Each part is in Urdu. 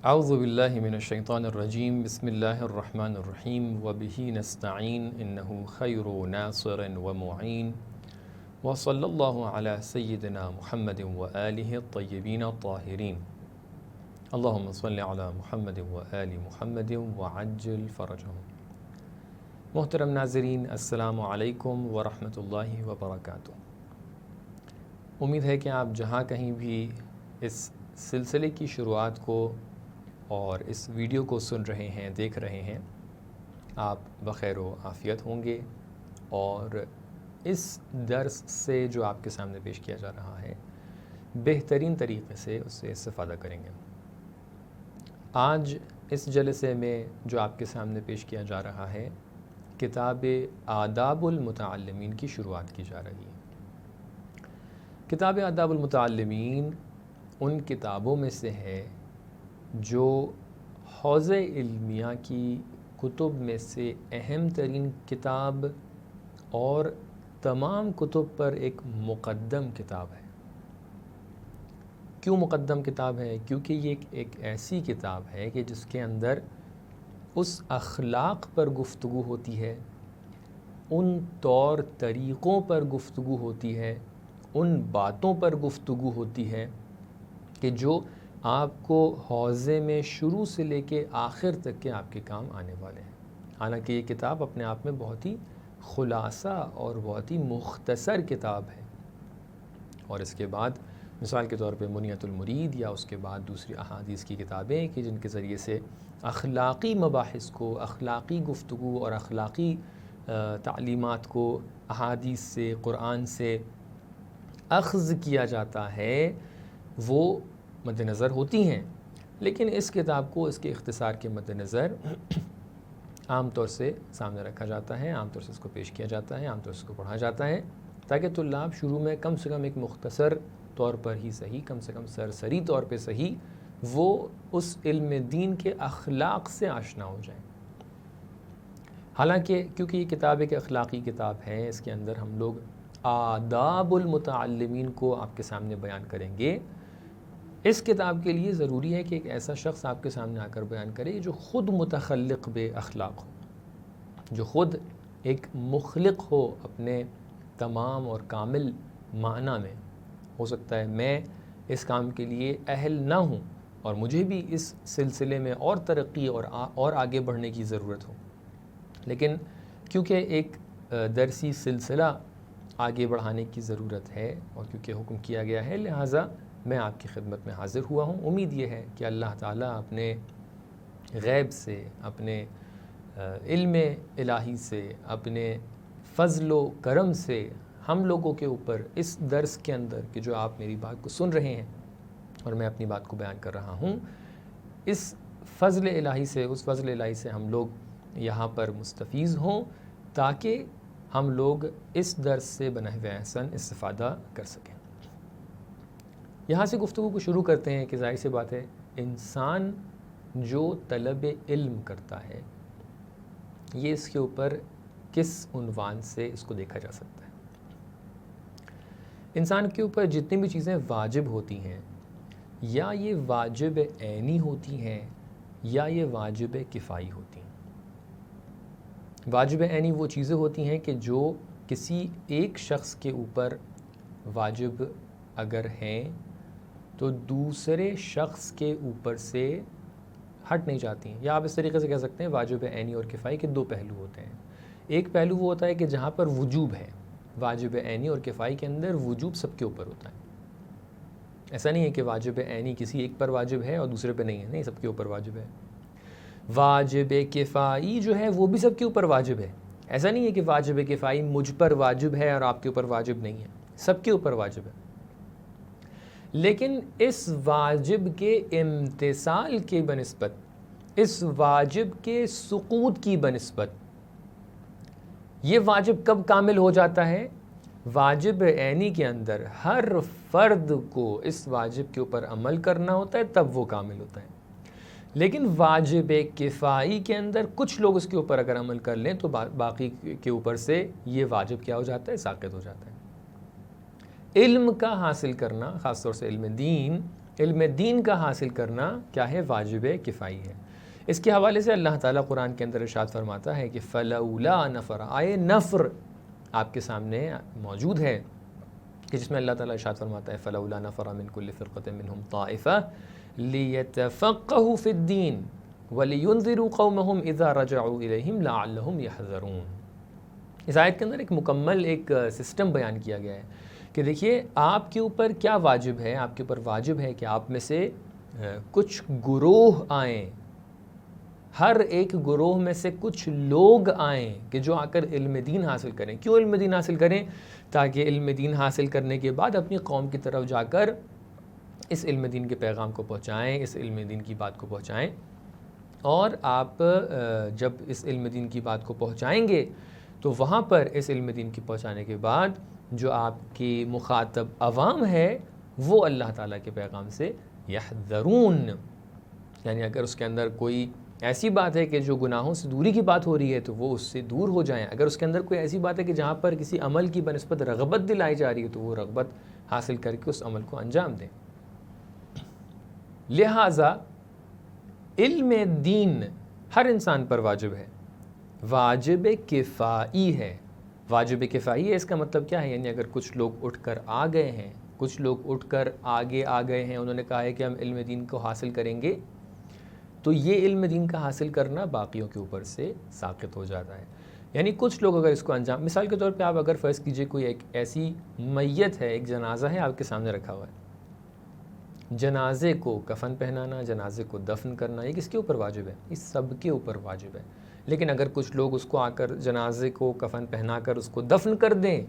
اعوذ باللہ من الشیطان الرجیم بسم اللہ الرحمن الرحیم وبہ نستعین انہ خیر ناصر ومعین وصلی اللہ علی سیدنا محمد وآلہ الطیبین الطاہرین اللہم صلی علی محمد وآل محمد وعجل فرجہم۔ محترم ناظرین، السلام علیکم ورحمۃ اللہ وبرکاتہ۔ امید ہے کہ آپ جہاں کہیں بھی اس سلسلے کی شروعات کو اور اس ویڈیو کو سن رہے ہیں، دیکھ رہے ہیں، آپ بخیر و عافیت ہوں گے اور اس درس سے جو آپ کے سامنے پیش کیا جا رہا ہے بہترین طریقے سے اس سے استفادہ کریں گے۔ آج اس جلسے میں جو آپ کے سامنے پیش کیا جا رہا ہے، کتاب آداب المتعلمین کی شروعات کی جا رہی ہے۔ کتاب آداب المتعلمین ان کتابوں میں سے ہے جو حوزہ علمیہ کی کتب میں سے اہم ترین کتاب اور تمام کتب پر ایک مقدم کتاب ہے۔ کیوں مقدم کتاب ہے؟ کیونکہ یہ ایک ایسی کتاب ہے کہ جس کے اندر اس اخلاق پر گفتگو ہوتی ہے، ان طور طریقوں پر گفتگو ہوتی ہے، ان باتوں پر گفتگو ہوتی ہے کہ جو آپ کو حوزے میں شروع سے لے کے آخر تک کے آپ کے کام آنے والے ہیں۔ حالانکہ یہ کتاب اپنے آپ میں بہت ہی خلاصہ اور بہت ہی مختصر کتاب ہے، اور اس کے بعد مثال کے طور پہ منیت المرید یا اس کے بعد دوسری احادیث کی کتابیں کہ جن کے ذریعے سے اخلاقی مباحث کو، اخلاقی گفتگو اور اخلاقی تعلیمات کو احادیث سے، قرآن سے اخذ کیا جاتا ہے، وہ مد نظر ہوتی ہیں۔ لیکن اس کتاب کو اس کے اختصار کے مد نظر عام طور سے سامنے رکھا جاتا ہے، عام طور سے اس کو پیش کیا جاتا ہے، عام طور سے اس کو پڑھا جاتا ہے، تاکہ طلاب شروع میں کم سے کم ایک مختصر طور پر ہی صحیح، کم سے کم سرسری طور پہ صحیح، وہ اس علم دین کے اخلاق سے آشنا ہو جائیں۔ حالانکہ کیونکہ یہ کتاب ایک اخلاقی کتاب ہے، اس کے اندر ہم لوگ آداب المتعلمین کو آپ کے سامنے بیان کریں گے۔ اس کتاب کے لیے ضروری ہے کہ ایک ایسا شخص آپ کے سامنے آ کر بیان کرے جو خود متخلق بے اخلاق ہو، جو خود ایک مخلق ہو اپنے تمام اور کامل معنی میں۔ ہو سکتا ہے میں اس کام کے لیے اہل نہ ہوں اور مجھے بھی اس سلسلے میں اور ترقی اور آگے بڑھنے کی ضرورت ہو، لیکن کیونکہ ایک درسی سلسلہ آگے بڑھانے کی ضرورت ہے اور کیونکہ حکم کیا گیا ہے، لہٰذا میں آپ کی خدمت میں حاضر ہوا ہوں۔ امید یہ ہے کہ اللہ تعالیٰ اپنے غیب سے، اپنے علم الہی سے، اپنے فضل و کرم سے ہم لوگوں کے اوپر اس درس کے اندر کہ جو آپ میری بات کو سن رہے ہیں اور میں اپنی بات کو بیان کر رہا ہوں، اس فضل الہی سے، اس فضل الہی سے ہم لوگ یہاں پر مستفیض ہوں، تاکہ ہم لوگ اس درس سے بنحو احسن استفادہ کر سکیں۔ یہاں سے گفتگو کو شروع کرتے ہیں کہ ظاہر سی بات ہے، انسان جو طلب علم کرتا ہے، یہ اس کے اوپر کس عنوان سے اس کو دیکھا جا سکتا ہے؟ انسان کے اوپر جتنی بھی چیزیں واجب ہوتی ہیں، یا یہ واجب عینی ہوتی ہیں یا یہ واجب کفائی ہوتی ہیں۔ واجب عینی وہ چیزیں ہوتی ہیں کہ جو کسی ایک شخص کے اوپر واجب اگر ہیں تو دوسرے شخص کے اوپر سے ہٹ نہیں جاتی ہیں، یا آپ اس طریقے سے کہہ سکتے ہیں واجب عینی اور کفائی کے دو پہلو ہوتے ہیں۔ ایک پہلو وہ ہوتا ہے کہ جہاں پر وجوب ہے، واجب عینی اور کفائی کے اندر وجوب سب کے اوپر ہوتا ہے۔ ایسا نہیں ہے کہ واجب عینی کسی ایک پر واجب ہے اور دوسرے پہ نہیں ہے، نہیں، سب کے اوپر واجب ہے۔ واجب کفائی جو ہے وہ بھی سب کے اوپر واجب ہے۔ ایسا نہیں ہے کہ واجب کفائی مجھ پر واجب ہے اور آپ کے اوپر واجب نہیں ہے، سب کے اوپر واجب ہے۔ لیکن اس واجب کے امتثال کے بنسبت، اس واجب کے سقوط کی بنسبت، یہ واجب کب کامل ہو جاتا ہے؟ واجب عینی کے اندر ہر فرد کو اس واجب کے اوپر عمل کرنا ہوتا ہے، تب وہ کامل ہوتا ہے۔ لیکن واجب کفائی کے اندر کچھ لوگ اس کے اوپر اگر عمل کر لیں تو باقی کے اوپر سے یہ واجب کیا ہو جاتا ہے؟ ساقط ہو جاتا ہے۔ علم کا حاصل کرنا، خاص طور سے علم دین، علم دین کا حاصل کرنا کیا ہے؟ واجب کفائی ہے۔ اس کے حوالے سے اللہ تعالیٰ قرآن کے اندر ارشاد فرماتا ہے کہ فلولا نفر، آئے نفر آپ کے سامنے موجود ہے کہ جس میں اللہ تعالیٰ ارشاد فرماتا ہے فلولا نفر من کل فرقۃ منہم طائفہ لیتفقہوا فی الدین ولینذروا قومہم اذا رجعوا الیہم لعلہم یحذرون۔ اس آیت کے اندر ایک مکمل ایک سسٹم بیان کیا گیا ہے کہ دیکھیے آپ کے اوپر کیا واجب ہے۔ آپ کے اوپر واجب ہے کہ آپ میں سے کچھ گروہ آئیں، ہر ایک گروہ میں سے کچھ لوگ آئیں کہ جو آ کر علم دین حاصل کریں۔ کیوں علم دین حاصل کریں؟ تاکہ علم دین حاصل کرنے کے بعد اپنی قوم کی طرف جا کر اس علم دین کے پیغام کو پہنچائیں، اس علم دین کی بات کو پہنچائیں۔ اور آپ جب اس علم دین کی بات کو پہنچائیں گے تو وہاں پر اس علم دین کی پہنچانے کے بعد جو آپ کی مخاطب عوام ہے وہ اللہ تعالیٰ کے پیغام سے یحذرون، یعنی اگر اس کے اندر کوئی ایسی بات ہے کہ جو گناہوں سے دوری کی بات ہو رہی ہے تو وہ اس سے دور ہو جائیں۔ اگر اس کے اندر کوئی ایسی بات ہے کہ جہاں پر کسی عمل کی بنسبت رغبت دلائی جا رہی ہے تو وہ رغبت حاصل کر کے اس عمل کو انجام دیں۔ لہٰذا علم دین ہر انسان پر واجب ہے، واجب کفائی ہے۔ واجب کفائی ہے اس کا مطلب کیا ہے؟ یعنی اگر کچھ لوگ اٹھ کر آ گئے ہیں، کچھ لوگ اٹھ کر آگے آ گئے ہیں، انہوں نے کہا ہے کہ ہم علم دین کو حاصل کریں گے، تو یہ علم دین کا حاصل کرنا باقیوں کے اوپر سے ساقط ہو جاتا ہے۔ یعنی کچھ لوگ اگر اس کو انجام، مثال کے طور پہ آپ اگر فرض کیجئے کوئی ایک ایسی میت ہے، ایک جنازہ ہے آپ کے سامنے رکھا ہوا ہے، جنازے کو کفن پہنانا، جنازے کو دفن کرنا، یہ کس کے اوپر واجب ہے؟ اس سب کے اوپر واجب ہے۔ لیکن اگر کچھ لوگ اس کو آ کر جنازے کو کفن پہنا کر اس کو دفن کر دیں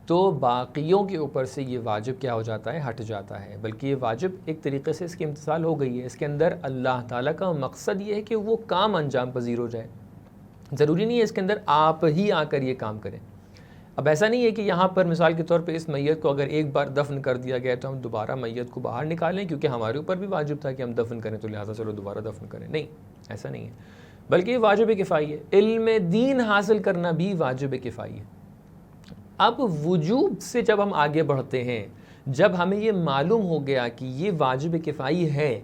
تو باقیوں کے اوپر سے یہ واجب کیا ہو جاتا ہے؟ ہٹ جاتا ہے۔ بلکہ یہ واجب ایک طریقے سے اس کی امتثال ہو گئی ہے۔ اس کے اندر اللہ تعالیٰ کا مقصد یہ ہے کہ وہ کام انجام پذیر ہو جائے، ضروری نہیں ہے اس کے اندر آپ ہی آ کر یہ کام کریں۔ اب ایسا نہیں ہے کہ یہاں پر مثال کے طور پہ اس میت کو اگر ایک بار دفن کر دیا گیا تو ہم دوبارہ میت کو باہر نکالیں کیونکہ ہمارے اوپر بھی واجب تھا کہ ہم دفن کریں تو لہٰذا چلو دوبارہ دفن کریں، نہیں، ایسا نہیں ہے۔ بلکہ یہ واجب کفائی ہے۔ علم دین حاصل کرنا بھی واجب کفائی ہے۔ اب وجوب سے جب ہم آگے بڑھتے ہیں، جب ہمیں یہ معلوم ہو گیا کہ یہ واجب کفائی ہے،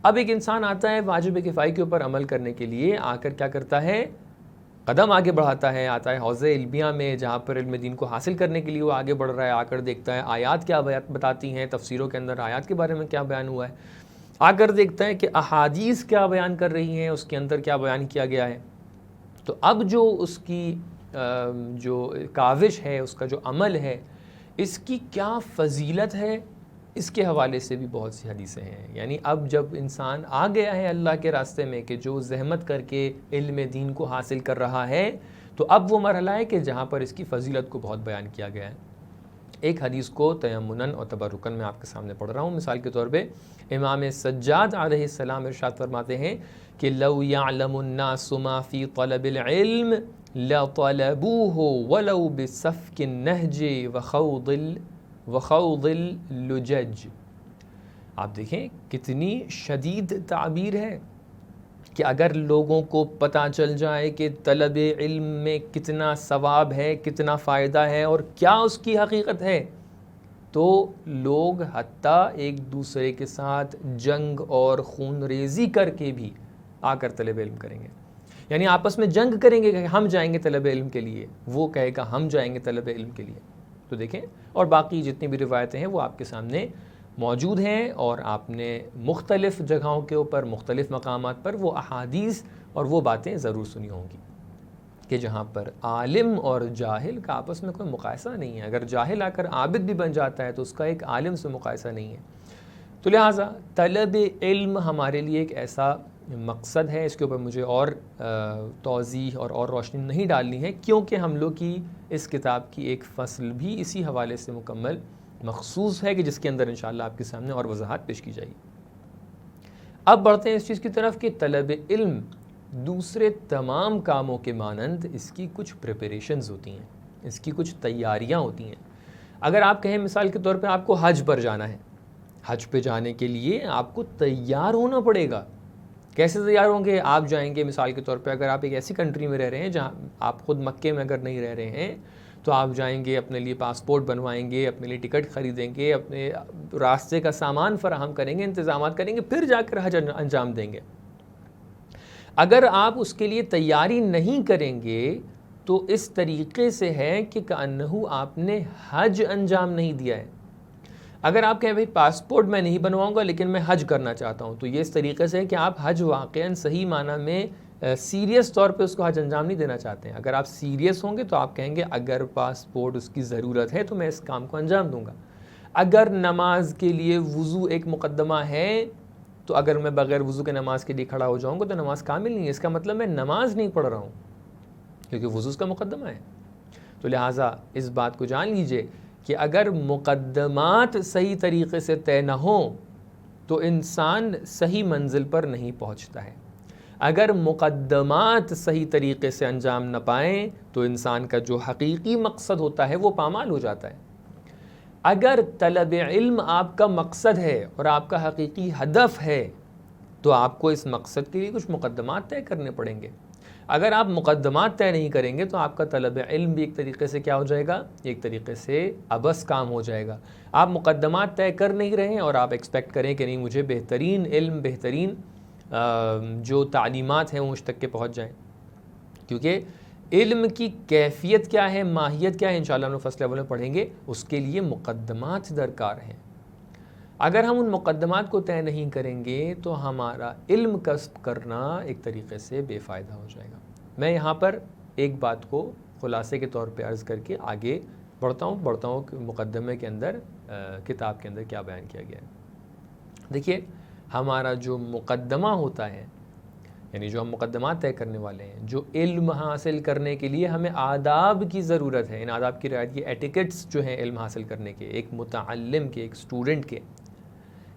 اب ایک انسان آتا ہے واجب کفائی کے اوپر عمل کرنے کے لیے، آ کر کیا کرتا ہے؟ قدم آگے بڑھاتا ہے، آتا ہے حوض علمیہ میں جہاں پر علم دین کو حاصل کرنے کے لیے وہ آگے بڑھ رہا ہے، آ کر دیکھتا ہے آیات کیا بتاتی ہیں، تفسیروں کے اندر آیات کے بارے میں کیا بیان ہوا ہے، آ کر دیکھتا ہے کہ احادیث کیا بیان کر رہی ہیں، اس کے اندر کیا بیان کیا گیا ہے۔ تو اب جو اس کی جو کاوش ہے، اس کا جو عمل ہے، اس کی کیا فضیلت ہے، اس کے حوالے سے بھی بہت سی حدیثیں ہیں۔ یعنی اب جب انسان آ گیا ہے اللہ کے راستے میں کہ جو زحمت کر کے علم دین کو حاصل کر رہا ہے، تو اب وہ مرحلہ ہے کہ جہاں پر اس کی فضیلت کو بہت بیان کیا گیا ہے۔ ایک حدیث کو تیمناً اور تبرکاً میں آپ کے سامنے پڑھ رہا ہوں۔ مثال کے طور پہ امام سجاد علیہ السلام ارشاد فرماتے ہیں کہ لو یعلم الناس ما فی طلب العلم لطلبوه ولو بسفک النہج وخوض اللجج۔ آپ دیکھیں کتنی شدید تعبیر ہے کہ اگر لوگوں کو پتہ چل جائے کہ طلب علم میں کتنا ثواب ہے، کتنا فائدہ ہے اور کیا اس کی حقیقت ہے، تو لوگ حتیٰ ایک دوسرے کے ساتھ جنگ اور خون ریزی کر کے بھی آ کر طلب علم کریں گے۔ یعنی آپس میں جنگ کریں گے کہ ہم جائیں گے طلب علم کے لیے، وہ کہے گا ہم جائیں گے طلب علم کے لیے۔ تو دیکھیں، اور باقی جتنی بھی روایتیں ہیں وہ آپ کے سامنے موجود ہیں، اور آپ نے مختلف جگہوں کے اوپر مختلف مقامات پر وہ احادیث اور وہ باتیں ضرور سنی ہوں گی کہ جہاں پر عالم اور جاہل کا آپس میں کوئی مقایسہ نہیں ہے۔ اگر جاہل آ کر عابد بھی بن جاتا ہے تو اس کا ایک عالم سے مقایسہ نہیں ہے۔ تو لہٰذا طلب علم ہمارے لیے ایک ایسا مقصد ہے، اس کے اوپر مجھے اور توضیح اور روشنی نہیں ڈالنی ہے کیونکہ ہم لوگ کی اس کتاب کی ایک فصل بھی اسی حوالے سے مکمل مخصوص ہے کہ جس کے اندر انشاءاللہ آپ کے سامنے اور وضاحت پیش کی جائے گی۔ اب بڑھتے ہیں اس چیز کی طرف کہ طلب علم دوسرے تمام کاموں کے مانند اس کی کچھ پریپریشنز ہوتی ہیں، اس کی کچھ تیاریاں ہوتی ہیں۔ اگر آپ کہیں مثال کے طور پہ آپ کو حج پر جانا ہے، حج پہ جانے کے لیے آپ کو تیار ہونا پڑے گا۔ کیسے تیار ہوں گے؟ آپ جائیں گے مثال کے طور پہ، اگر آپ ایک ایسی کنٹری میں رہ رہے ہیں جہاں آپ خود مکے میں اگر نہیں رہ رہے ہیں تو آپ جائیں گے، اپنے لیے پاسپورٹ بنوائیں گے، اپنے لیے ٹکٹ خریدیں گے، اپنے راستے کا سامان فراہم کریں گے، انتظامات کریں گے، پھر جا کر حج انجام دیں گے۔ اگر آپ اس کے لیے تیاری نہیں کریں گے تو اس طریقے سے ہے کہ کأنہ آپ نے حج انجام نہیں دیا ہے۔ اگر آپ کہیں بھئی پاسپورٹ میں نہیں بنواؤں گا لیکن میں حج کرنا چاہتا ہوں، تو یہ اس طریقے سے ہے کہ آپ حج واقعاً صحیح معنی میں سیریس طور پہ اس کو حج انجام نہیں دینا چاہتے ہیں۔ اگر آپ سیریس ہوں گے تو آپ کہیں گے اگر پاسپورٹ اس کی ضرورت ہے تو میں اس کام کو انجام دوں گا۔ اگر نماز کے لیے وضو ایک مقدمہ ہے تو اگر میں بغیر وضو کے نماز کے لیے کھڑا ہو جاؤں گا تو نماز کامل نہیں ہے، اس کا مطلب میں نماز نہیں پڑھ رہا ہوں، کیونکہ وضو اس کا مقدمہ ہے۔ تو لہٰذا اس بات کو جان لیجئے کہ اگر مقدمات صحیح طریقے سے طے نہ ہوں تو انسان صحیح منزل پر نہیں پہنچتا ہے۔ اگر مقدمات صحیح طریقے سے انجام نہ پائیں تو انسان کا جو حقیقی مقصد ہوتا ہے وہ پامال ہو جاتا ہے۔ اگر طلب علم آپ کا مقصد ہے اور آپ کا حقیقی ہدف ہے تو آپ کو اس مقصد کے لیے کچھ مقدمات طے کرنے پڑیں گے۔ اگر آپ مقدمات طے نہیں کریں گے تو آپ کا طلب علم بھی ایک طریقے سے کیا ہو جائے گا؟ ایک طریقے سے عبث کام ہو جائے گا۔ آپ مقدمات طے کر نہیں رہے ہیں اور آپ ایکسپیکٹ کریں کہ نہیں مجھے بہترین علم، بہترین جو تعلیمات ہیں وہ مجھ تک کے پہنچ جائیں، کیونکہ علم کی کیفیت کیا ہے، ماہیت کیا ہے، انشاءاللہ ہم فصل اول میں پڑھیں گے، اس کے لیے مقدمات درکار ہیں۔ اگر ہم ان مقدمات کو طے نہیں کریں گے تو ہمارا علم کسب کرنا ایک طریقے سے بے فائدہ ہو جائے گا۔ میں یہاں پر ایک بات کو خلاصے کے طور پہ عرض کر کے آگے بڑھتا ہوں کہ مقدمے کے اندر کتاب کے اندر کیا بیان کیا گیا ہے۔ دیکھیے ہمارا جو مقدمہ ہوتا ہے، یعنی جو ہم مقدمات طے کرنے والے ہیں، جو علم حاصل کرنے کے لیے ہمیں آداب کی ضرورت ہے، ان آداب کی رعایت، یہ ایٹیکٹس جو ہیں علم حاصل کرنے کے، ایک متعلم کے، ایک سٹوڈنٹ کے،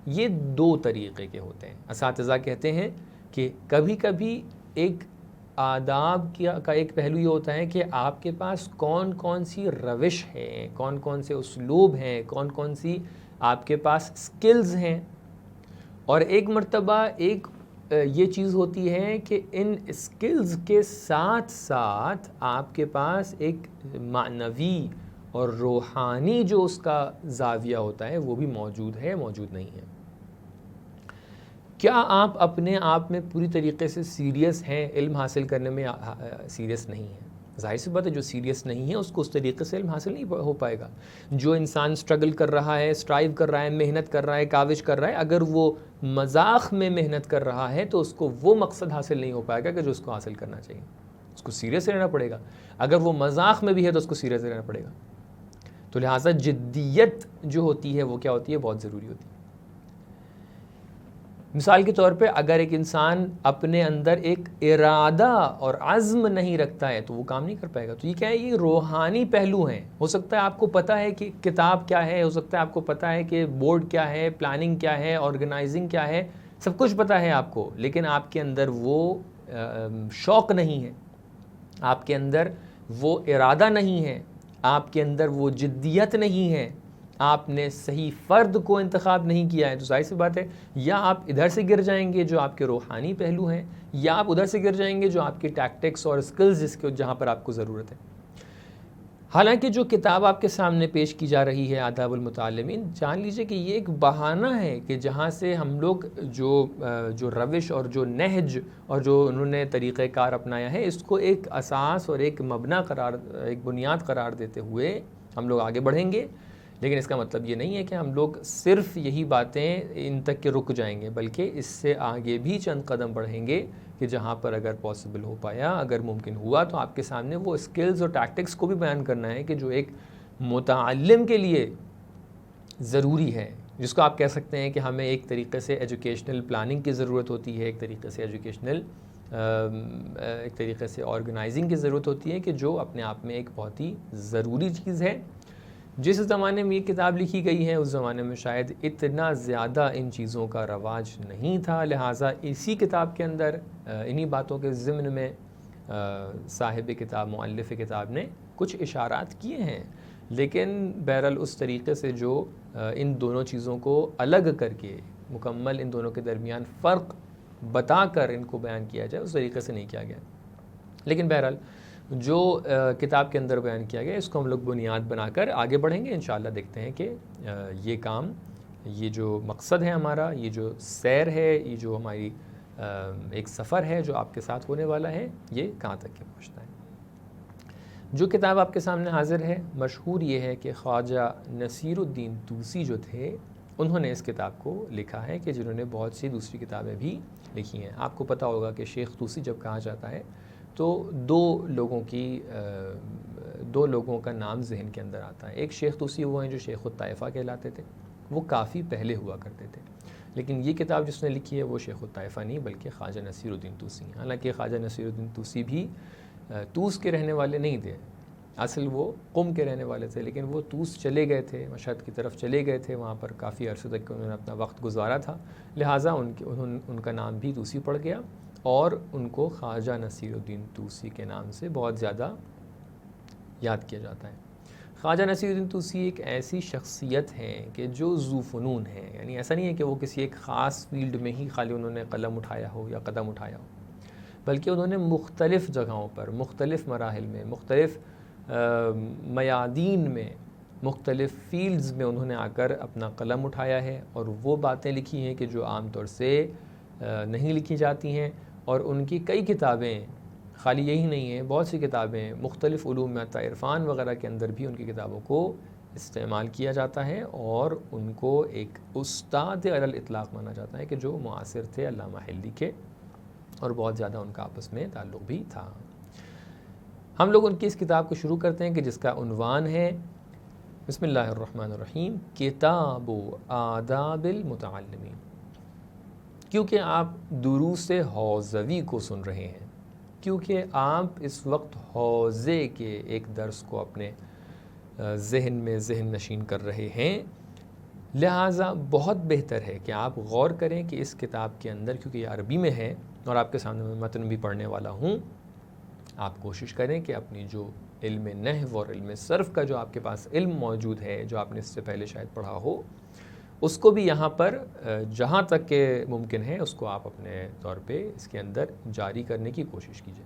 یہ دو طریقے کے ہوتے ہیں۔ اساتذہ کہتے ہیں کہ کبھی کبھی ایک آداب کا ایک پہلو یہ ہوتا ہے کہ آپ کے پاس کون کون سی روش ہے، کون کون سے اسلوب ہیں، کون کون سی آپ کے پاس سکلز ہیں، اور ایک مرتبہ ایک یہ چیز ہوتی ہے کہ ان سکلز کے ساتھ ساتھ آپ کے پاس ایک معنوی اور روحانی جو اس کا زاویہ ہوتا ہے وہ بھی موجود ہے، موجود نہیں ہے۔ کیا آپ اپنے آپ میں پوری طریقے سے سیریس ہیں؟ علم حاصل کرنے میں سیریس نہیں ہے، ظاہر سی بات ہے جو سیریس نہیں ہے اس کو اس طریقے سے علم حاصل نہیں ہو پائے گا۔ جو انسان سٹرگل کر رہا ہے، سٹرائیو کر رہا ہے، محنت کر رہا ہے، کاوش کر رہا ہے، اگر وہ مذاق میں محنت کر رہا ہے تو اس کو وہ مقصد حاصل نہیں ہو پائے گا کہ جو اس کو حاصل کرنا چاہیے، اس کو سیریس رہنا پڑے گا۔ اگر وہ مذاق میں بھی ہے تو اس کو سیریس رہنا پڑے گا۔ تو لہٰذا جدیت جو ہوتی ہے وہ کیا ہوتی ہے؟ بہت ضروری ہوتی ہے۔ مثال کے طور پہ اگر ایک انسان اپنے اندر ایک ارادہ اور عزم نہیں رکھتا ہے تو وہ کام نہیں کر پائے گا۔ تو یہ کیا ہے؟ یہ روحانی پہلو ہیں۔ ہو سکتا ہے آپ کو پتہ ہے کہ کتاب کیا ہے، ہو سکتا ہے آپ کو پتہ ہے کہ بورڈ کیا ہے، پلاننگ کیا ہے، آرگنائزنگ کیا ہے، سب کچھ پتہ ہے آپ کو، لیکن آپ کے اندر وہ شوق نہیں ہے، آپ کے اندر وہ ارادہ نہیں ہے، آپ کے اندر وہ جدیت نہیں ہے، آپ نے صحیح فرد کو انتخاب نہیں کیا ہے، تو ظاہر سی بات ہے یا آپ ادھر سے گر جائیں گے جو آپ کے روحانی پہلو ہیں، یا آپ ادھر سے گر جائیں گے جو آپ کی ٹیکٹکس اور سکلز جہاں پر آپ کو ضرورت ہے۔ حالانکہ جو کتاب آپ کے سامنے پیش کی جا رہی ہے آداب المتعلمین، جان لیجئے کہ یہ ایک بہانہ ہے کہ جہاں سے ہم لوگ جو روش اور جو نہج اور جو انہوں نے طریقہ کار اپنایا ہے اس کو ایک اساس اور ایک مبنا ایک بنیاد قرار دیتے ہوئے ہم لوگ آگے بڑھیں گے، لیکن اس کا مطلب یہ نہیں ہے کہ ہم لوگ صرف یہی باتیں ان تک کے رک جائیں گے، بلکہ اس سے آگے بھی چند قدم بڑھیں گے کہ جہاں پر اگر پاسبل ہو پایا، اگر ممکن ہوا تو آپ کے سامنے وہ سکلز اور ٹیکٹکس کو بھی بیان کرنا ہے کہ جو ایک متعلم کے لیے ضروری ہے، جس کو آپ کہہ سکتے ہیں کہ ہمیں ایک طریقے سے ایجوکیشنل پلاننگ کی ضرورت ہوتی ہے، ایک طریقے سے ایک طریقے سے آرگنائزنگ کی ضرورت ہوتی ہے، کہ جو اپنے آپ میں ایک بہت ہی ضروری چیز ہے۔ جس زمانے میں یہ کتاب لکھی گئی ہے اس زمانے میں شاید اتنا زیادہ ان چیزوں کا رواج نہیں تھا، لہٰذا اسی کتاب کے اندر انہی باتوں کے ضمن میں صاحب کتاب، مؤلف کتاب نے کچھ اشارات کیے ہیں، لیکن بہرحال اس طریقے سے جو ان دونوں چیزوں کو الگ کر کے مکمل ان دونوں کے درمیان فرق بتا کر ان کو بیان کیا جائے اس طریقے سے نہیں کیا گیا۔ لیکن بہرحال جو کتاب کے اندر بیان کیا گیا اس کو ہم لوگ بنیاد بنا کر آگے بڑھیں گے انشاءاللہ. دیکھتے ہیں کہ یہ کام، یہ جو مقصد ہے ہمارا، یہ جو سیر ہے، یہ جو ہماری ایک سفر ہے جو آپ کے ساتھ ہونے والا ہے، یہ کہاں تک کے پہنچتا ہے. جو کتاب آپ کے سامنے حاضر ہے، مشہور یہ ہے کہ خواجہ نصیر الدین طوسی جو تھے انہوں نے اس کتاب کو لکھا ہے، کہ جنہوں نے بہت سی دوسری کتابیں بھی لکھی ہیں. آپ کو پتہ ہوگا کہ شیخ طوسی جب کہا جاتا ہے تو دو لوگوں کا نام ذہن کے اندر آتا ہے. ایک شیخ طوسی وہ ہیں جو شیخ الطائفہ کہلاتے تھے، وہ کافی پہلے ہوا کرتے تھے. لیکن یہ کتاب جس نے لکھی ہے وہ شیخ الطائفہ نہیں بلکہ خواجہ نصیر الدین طوسی ہیں. حالانکہ خواجہ نصیر الدین طوسی بھی طوس کے رہنے والے نہیں تھے، اصل وہ قم کے رہنے والے تھے، لیکن وہ طوس چلے گئے تھے، مشہد کی طرف چلے گئے تھے، وہاں پر کافی عرصے تک انہوں نے اپنا وقت گزارا تھا، لہٰذا ان کا نام بھی طوسی پڑ گیا اور ان کو خواجہ نصیر الدین طوسی کے نام سے بہت زیادہ یاد کیا جاتا ہے. خواجہ نصیر الدین طوسی ایک ایسی شخصیت ہیں کہ جو ذو فنون ہے، یعنی ایسا نہیں ہے کہ وہ کسی ایک خاص فیلڈ میں ہی خالی انہوں نے قلم اٹھایا ہو یا قدم اٹھایا ہو، بلکہ انہوں نے مختلف جگہوں پر، مختلف مراحل میں، مختلف میادین میں، مختلف فیلڈز میں انہوں نے آ کر اپنا قلم اٹھایا ہے اور وہ باتیں لکھی ہیں کہ جو عام طور سے نہیں لکھی جاتی ہیں. اور ان کی کئی کتابیں، خالی یہی نہیں ہیں، بہت سی کتابیں مختلف علوم میں، حتیٰ عرفان وغیرہ کے اندر بھی ان کی کتابوں کو استعمال کیا جاتا ہے اور ان کو ایک استاد علی الاطلاق مانا جاتا ہے کہ جو معاصر تھے علامہ حلی کے، اور بہت زیادہ ان کا آپس میں تعلق بھی تھا. ہم لوگ ان کی اس کتاب کو شروع کرتے ہیں کہ جس کا عنوان ہے بسم اللہ الرحمن الرحیم، کتاب آداب المتعلمین. کیونکہ آپ دروس حوزوی کو سن رہے ہیں، کیونکہ آپ اس وقت حوزے کے ایک درس کو اپنے ذہن میں ذہن نشین کر رہے ہیں، لہٰذا بہت بہتر ہے کہ آپ غور کریں کہ اس کتاب کے اندر، کیونکہ یہ عربی میں ہے اور آپ کے سامنے میں متن بھی پڑھنے والا ہوں، آپ کوشش کریں کہ اپنی جو علم نحو اور علم صرف کا جو آپ کے پاس علم موجود ہے، جو آپ نے اس سے پہلے شاید پڑھا ہو، اس کو بھی یہاں پر جہاں تک کہ ممکن ہے اس کو آپ اپنے طور پہ اس کے اندر جاری کرنے کی کوشش کیجیے.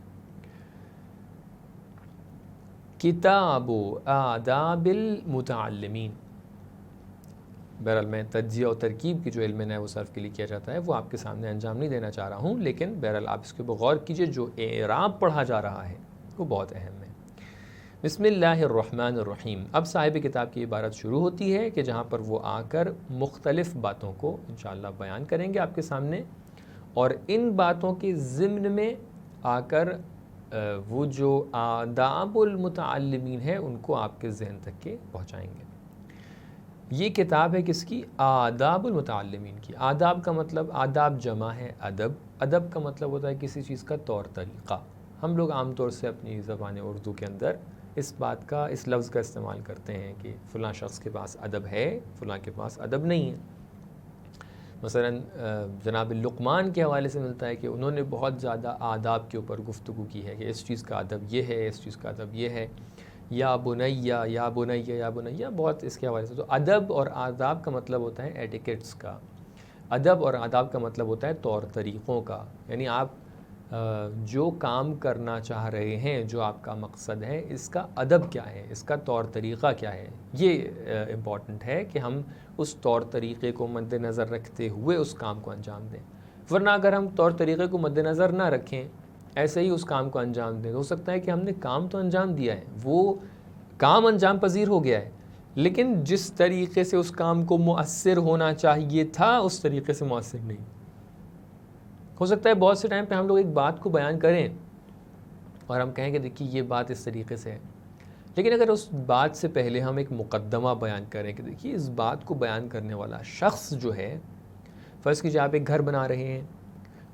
کتاب آداب المتعلمین. بہرحال میں تجزیہ و ترکیب کی جو علم نحو و صرف کے لیے کیا جاتا ہے وہ آپ کے سامنے انجام نہیں دینا چاہ رہا ہوں، لیکن بہرحال آپ اس کے اوپر غور کیجیے. جو اعراب پڑھا جا رہا ہے وہ بہت اہم ہے. بسم اللہ الرحمن الرحیم. اب صاحب کتاب کی عبارت شروع ہوتی ہے کہ جہاں پر وہ آ کر مختلف باتوں کو انشاءاللہ بیان کریں گے آپ کے سامنے، اور ان باتوں کے ضمن میں آ کر وہ جو آداب المتعلمین ہے ان کو آپ کے ذہن تک کے پہنچائیں گے. یہ کتاب ہے کس کی؟ آداب المتعلمین کی. آداب کا مطلب، آداب جمع ہے ادب، ادب کا مطلب ہوتا ہے کسی چیز کا طور طریقہ. ہم لوگ عام طور سے اپنی زبان اردو کے اندر اس بات کا، اس لفظ کا استعمال کرتے ہیں کہ فلاں شخص کے پاس ادب ہے، فلاں کے پاس ادب نہیں ہے. مثلا جناب لقمان کے حوالے سے ملتا ہے کہ انہوں نے بہت زیادہ آداب کے اوپر گفتگو کی ہے کہ اس چیز کا ادب یہ ہے، اس چیز کا ادب یہ ہے. یا بنیا، یا بنیا، یا بنیا، بہت اس کے حوالے سے. تو ادب اور آداب کا مطلب ہوتا ہے ایٹیکٹس کا. ادب اور آداب کا مطلب ہوتا ہے طور طریقوں کا. یعنی آپ جو کام کرنا چاہ رہے ہیں، جو آپ کا مقصد ہے، اس کا ادب کیا ہے، اس کا طور طریقہ کیا ہے. یہ امپورٹنٹ ہے کہ ہم اس طور طریقے کو مد نظر رکھتے ہوئے اس کام کو انجام دیں. ورنہ اگر ہم طور طریقے کو مد نظر نہ رکھیں، ایسے ہی اس کام کو انجام دیں، تو ہو سکتا ہے کہ ہم نے کام تو انجام دیا ہے، وہ کام انجام پذیر ہو گیا ہے، لیکن جس طریقے سے اس کام کو مؤثر ہونا چاہیے تھا اس طریقے سے مؤثر نہیں. ہو سکتا ہے بہت سے ٹائم پہ ہم لوگ ایک بات کو بیان کریں اور ہم کہیں کہ دیکھیے یہ بات اس طریقے سے ہے، لیکن اگر اس بات سے پہلے ہم ایک مقدمہ بیان کریں کہ دیکھیے اس بات کو بیان کرنے والا شخص جو ہے، فرض کیجیے آپ ایک گھر بنا رہے ہیں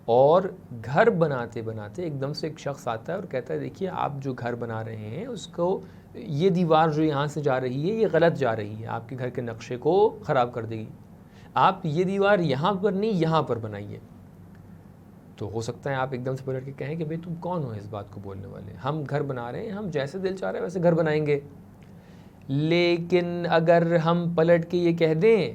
اور گھر بناتے بناتے ایک دم سے ایک شخص آتا ہے اور کہتا ہے دیکھیے آپ جو گھر بنا رہے ہیں اس کو، یہ دیوار جو یہاں سے جا رہی ہے یہ غلط جا رہی ہے، آپ کے گھر کے نقشے کو خراب کر دے گی، آپ یہ دیوار یہاں پر نہیں یہاں پر بنائیے. تو ہو سکتا ہے آپ ایک دم سے پلٹ کے کہیں کہ بھئی تم کون ہو اس بات کو بولنے والے، ہم گھر بنا رہے ہیں، ہم جیسے دل چاہ رہے ہیں ویسے گھر بنائیں گے. لیکن اگر ہم پلٹ کے یہ کہہ دیں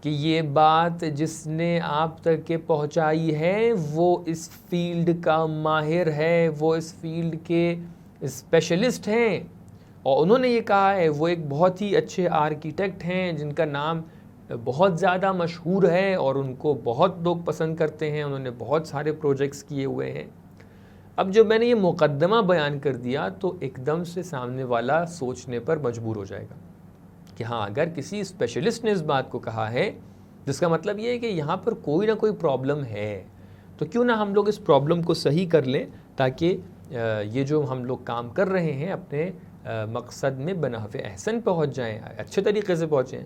کہ یہ بات جس نے آپ تک کے پہنچائی ہے وہ اس فیلڈ کا ماہر ہے، وہ اس فیلڈ کے اسپیشلسٹ ہیں اور انہوں نے یہ کہا ہے، وہ ایک بہت ہی اچھے آرکیٹیکٹ ہیں جن کا نام بہت زیادہ مشہور ہے اور ان کو بہت لوگ پسند کرتے ہیں، انہوں نے بہت سارے پروجیکٹس کیے ہوئے ہیں۔ اب جب میں نے یہ مقدمہ بیان کر دیا تو ایک دم سے سامنے والا سوچنے پر مجبور ہو جائے گا کہ ہاں اگر کسی اسپیشلسٹ نے اس بات کو کہا ہے، جس کا مطلب یہ ہے کہ یہاں پر کوئی نہ کوئی پرابلم ہے، تو کیوں نہ ہم لوگ اس پرابلم کو صحیح کر لیں تاکہ یہ جو ہم لوگ کام کر رہے ہیں اپنے مقصد میں بنحو احسن پہنچ جائیں، اچھے طریقے سے پہنچیں۔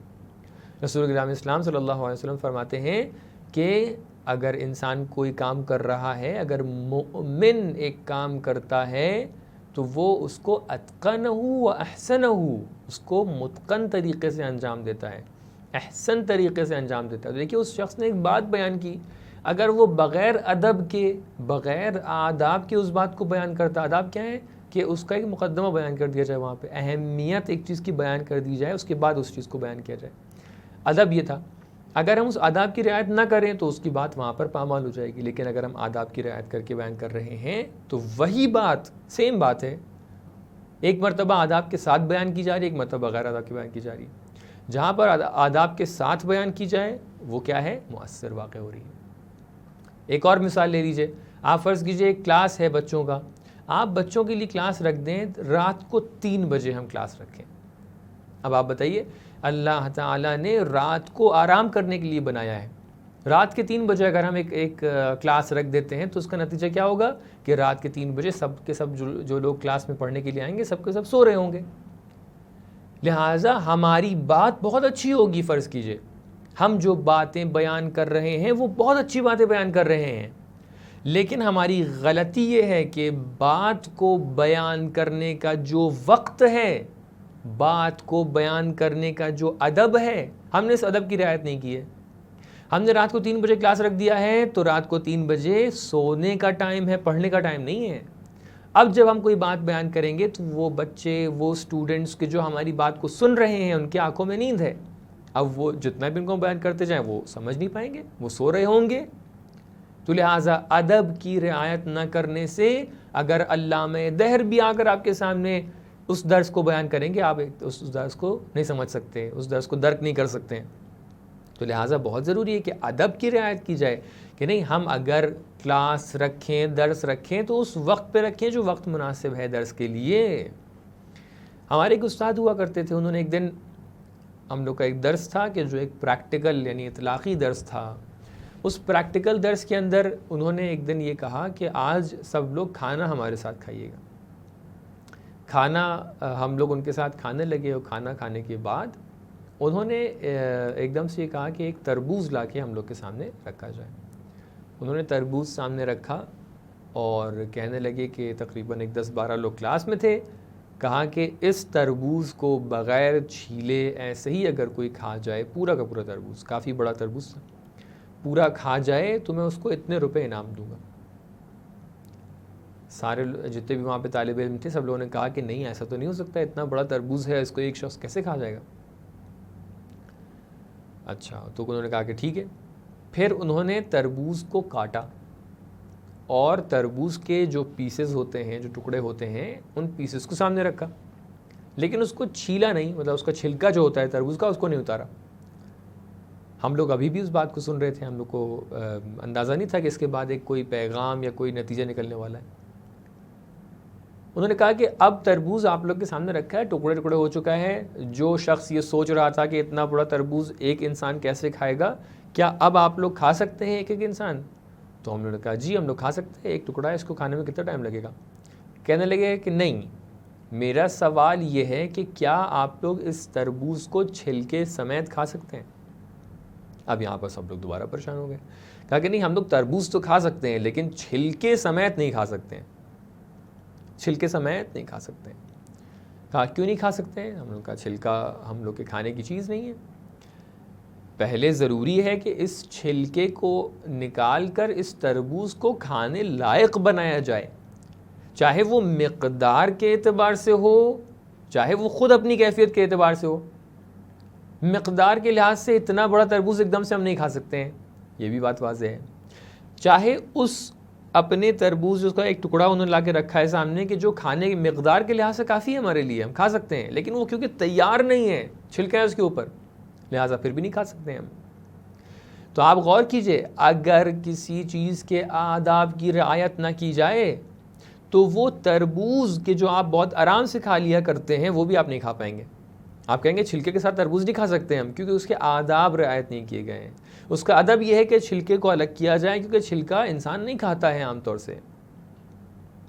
رسول کرام اسلام صلی اللہ علیہ وسلم فرماتے ہیں کہ اگر انسان کوئی کام کر رہا ہے، اگر مومن ایک کام کرتا ہے تو وہ اس کو اتقنہ و احسنہ، اس کو متقن طریقے سے انجام دیتا ہے، احسن طریقے سے انجام دیتا ہے۔ دیکھیے اس شخص نے ایک بات بیان کی، اگر وہ بغیر ادب کے، بغیر آداب کے اس بات کو بیان کرتا، آداب کیا ہے کہ اس کا ایک مقدمہ بیان کر دیا جائے، وہاں پہ اہمیت ایک چیز کی بیان کر دی جائے، اس کے بعد اس چیز کو بیان کیا جائے، ادب یہ تھا۔ اگر ہم اس آداب کی رعایت نہ کریں تو اس کی بات وہاں پر پامال ہو جائے گی، لیکن اگر ہم آداب کی رعایت کر کے بیان کر رہے ہیں تو وہی بات سیم بات ہے، ایک مرتبہ آداب کے ساتھ بیان کی جا رہی ہے، ایک مرتبہ بغیر آداب کے بیان کی جا رہی ہے۔ جہاں پر آداب کے ساتھ بیان کی جائے وہ کیا ہے، مؤثر واقع ہو رہی ہے۔ ایک اور مثال لے لیجئے، آپ فرض کیجئے ایک کلاس ہے بچوں کا، آپ بچوں کے لیے کلاس رکھ دیں، رات کو 3 بجے ہم کلاس رکھیں۔ اب آپ بتائیے، اللہ تعالیٰ نے رات کو آرام کرنے کے لیے بنایا ہے، رات کے 3 بجے اگر ہم ایک کلاس رکھ دیتے ہیں تو اس کا نتیجہ کیا ہوگا کہ رات کے 3 بجے سب کے سب جو لوگ کلاس میں پڑھنے کے لیے آئیں گے سب کے سب سو رہے ہوں گے۔ لہٰذا ہماری بات بہت اچھی ہوگی، فرض کیجئے ہم جو باتیں بیان کر رہے ہیں وہ بہت اچھی باتیں بیان کر رہے ہیں، لیکن ہماری غلطی یہ ہے کہ بات کو بیان کرنے کا جو وقت ہے، بات کو بیان کرنے کا جو ادب ہے، ہم نے اس ادب کی رعایت نہیں کی ہے۔ ہم نے رات کو 3 بجے کلاس رکھ دیا ہے تو رات کو 3 بجے سونے کا ٹائم ہے، پڑھنے کا ٹائم نہیں ہے۔ اب جب ہم کوئی بات بیان کریں گے تو وہ بچے، وہ سٹوڈنٹس کے جو ہماری بات کو سن رہے ہیں ان کی آنکھوں میں نیند ہے، اب وہ جتنا بھی ان کو بیان کرتے جائیں وہ سمجھ نہیں پائیں گے، وہ سو رہے ہوں گے۔ تو لہٰذا ادب کی رعایت نہ کرنے سے اگر علامہ دہر بھی آ کر آپ کے سامنے اس درس کو بیان کریں گے، آپ اس درس کو نہیں سمجھ سکتے، اس درس کو درک نہیں کر سکتے۔ تو لہٰذا بہت ضروری ہے کہ ادب کی رعایت کی جائے کہ نہیں، ہم اگر کلاس رکھیں، درس رکھیں تو اس وقت پہ رکھیں جو وقت مناسب ہے درس کے لیے۔ ہمارے ایک استاد ہوا کرتے تھے، انہوں نے ایک دن ہم لوگ کا ایک درس تھا کہ جو ایک پریکٹیکل یعنی اطلاقی درس تھا، اس پریکٹیکل درس کے اندر انہوں نے ایک دن یہ کہا کہ آج سب لوگ کھانا ہمارے ساتھ کھائیے گا۔ کھانا ہم لوگ ان کے ساتھ کھانے لگے اور کھانا کھانے کے بعد انہوں نے ایک دم سے یہ کہا کہ ایک تربوز لا کے ہم لوگ کے سامنے رکھا جائے۔ انہوں نے تربوز سامنے رکھا اور کہنے لگے کہ تقریباً 10-12 لوگ کلاس میں تھے، کہا کہ اس تربوز کو بغیر چھیلے ایسے ہی اگر کوئی کھا جائے، پورا کا پورا تربوز، کافی بڑا تربوز تھا، پورا کھا جائے تو میں اس کو اتنے روپے انعام دوں گا۔ سارے جتنے بھی وہاں پہ طالب علم تھے سب لوگوں نے کہا کہ نہیں، ایسا تو نہیں ہو سکتا، اتنا بڑا تربوز ہے، اس کو ایک شخص کیسے کھا جائے گا؟ اچھا، تو انہوں نے کہا کہ ٹھیک ہے۔ پھر انہوں نے تربوز کو کاٹا اور تربوز کے جو پیسز ہوتے ہیں، جو ٹکڑے ہوتے ہیں، ان پیسز کو سامنے رکھا، لیکن اس کو چھیلا نہیں، مطلب اس کا چھلکا جو ہوتا ہے تربوز کا اس کو نہیں اتارا۔ ہم لوگ ابھی بھی اس بات کو سن رہے تھے، ہم لوگ کو اندازہ نہیں تھا کہ اس کے بعد ایک کوئی پیغام یا کوئی نتیجہ نکلنے والا ہے۔ انہوں نے کہا کہ اب تربوز آپ لوگ کے سامنے رکھا ہے، ٹکڑے ٹکڑے ہو چکا ہے، جو شخص یہ سوچ رہا تھا کہ اتنا بڑا تربوز ایک انسان کیسے کھائے گا، کیا اب آپ لوگ کھا سکتے ہیں ایک ایک انسان؟ تو ہم نے کہا جی ہم لوگ کھا سکتے ہیں، ایک ٹکڑا ہے، اس کو کھانے میں کتنا ٹائم لگے گا؟ کہنے لگے کہ نہیں، میرا سوال یہ ہے کہ کیا آپ لوگ اس تربوز کو چھلکے سمیت کھا سکتے ہیں؟ اب یہاں پر سب لوگ دوبارہ پریشان ہو گئے، کہا کہ نہیں، ہم لوگ تربوز تو کھا سکتے ہیں لیکن چھلکے سمیت نہیں کھا سکتے ہیں، چھلکے سمیت نہیں کھا سکتے ہیں۔ کہا کیوں نہیں کھا سکتے ہیں؟ ہم لوگ کا چھلکا ہم لوگ کے کھانے کی چیز نہیں ہے، پہلے ضروری ہے کہ اس چھلکے کو نکال کر اس تربوز کو کھانے لائق بنایا جائے، چاہے وہ مقدار کے اعتبار سے ہو، چاہے وہ خود اپنی کیفیت کے اعتبار سے ہو۔ مقدار کے لحاظ سے اتنا بڑا تربوز ایک دم سے ہم نہیں کھا سکتے ہیں، یہ بھی بات واضح ہے۔ چاہے اس اپنے تربوز اس کا ایک ٹکڑا انہوں نے لا کے رکھا ہے سامنے کہ جو کھانے کی مقدار کے لحاظ سے کافی ہے ہمارے لیے، ہم کھا سکتے ہیں، لیکن وہ کیونکہ تیار نہیں ہے، چھلکا ہے اس کے اوپر، لہٰذا پھر بھی نہیں کھا سکتے ہم۔ تو آپ غور کیجئے، اگر کسی چیز کے آداب کی رعایت نہ کی جائے تو وہ تربوز کے جو آپ بہت آرام سے کھا لیا کرتے ہیں وہ بھی آپ نہیں کھا پائیں گے۔ آپ کہیں گے چھلکے کے ساتھ تربوز نہیں کھا سکتے ہم، کیونکہ اس کے آداب رعایت نہیں کیے گئے ہیں۔ اس کا ادب یہ ہے کہ چھلکے کو الگ کیا جائے، کیونکہ چھلکا انسان نہیں کھاتا ہے عام طور سے،